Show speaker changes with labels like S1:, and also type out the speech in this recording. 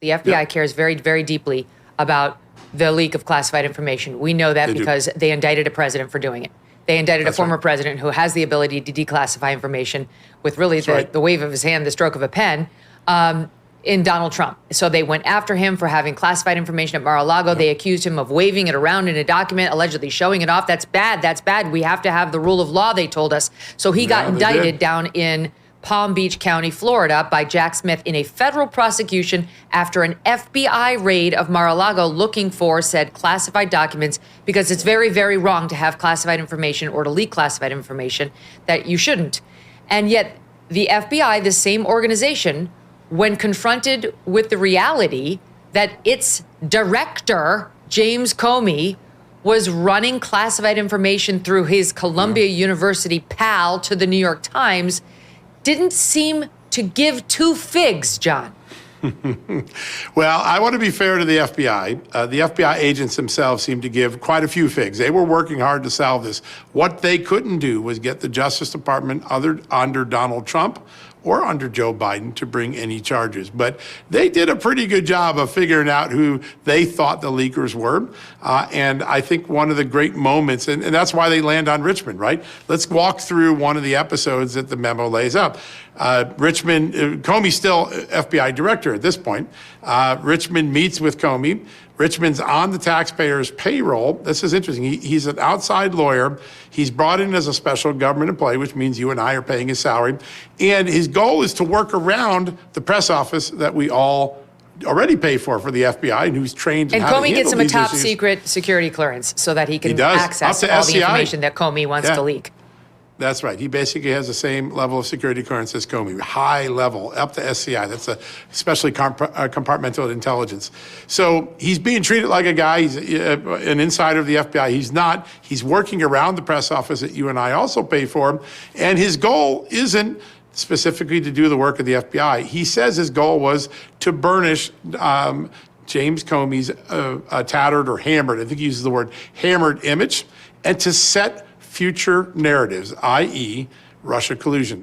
S1: The FBI cares very, very deeply about the leak of classified information. We know that because they indicted a president for doing it. They indicted a former president who has the ability to declassify information with really the wave of his hand, the stroke of a pen, in Donald Trump. So they went after him for having classified information at Mar-a-Lago. They accused him of waving it around in a document, allegedly showing it off. That's bad. That's bad. We have to have the rule of law, they told us. So he got indicted down in Palm Beach County, Florida, by Jack Smith in a federal prosecution after an FBI raid of Mar-a-Lago looking for said classified documents, because it's very, very wrong to have classified information or to leak classified information that you shouldn't. And yet the FBI, the same organization, when confronted with the reality that its director, James Comey, was running classified information through his Columbia University pal to the New York Times, didn't seem to give two figs, John.
S2: Well, I want to be fair to the FBI. The FBI agents themselves seem to give quite a few figs. They were working hard to solve this. What they couldn't do was get the Justice Department under Donald Trump or under Joe Biden to bring any charges. But they did a pretty good job of figuring out who they thought the leakers were. And I think one of the great moments, and that's why they land on Richmond, right? Let's walk through one of the episodes that the memo lays out. Comey's still FBI director at this point. Richmond meets with Comey. Richmond's on the taxpayer's payroll. This is interesting. He's an outside lawyer. He's brought in as a special government employee, which means you and I are paying his salary. And his goal is to work around the press office that we all already pay for the FBI and who's trained in how to handle these issues.
S1: And Comey gets him a top secret security clearance so that he can access all the information that Comey wants to leak.
S2: That's right. He basically has the same level of security clearance as Comey, high level, up to SCI. That's especially compartmental intelligence. So he's being treated like a guy. He's an insider of the FBI. He's not. He's working around the press office that you and I also pay for. And his goal isn't specifically to do the work of the FBI. He says his goal was to burnish James Comey's tattered or hammered, I think he uses the word hammered image, and to set future narratives, i.e., Russia collusion.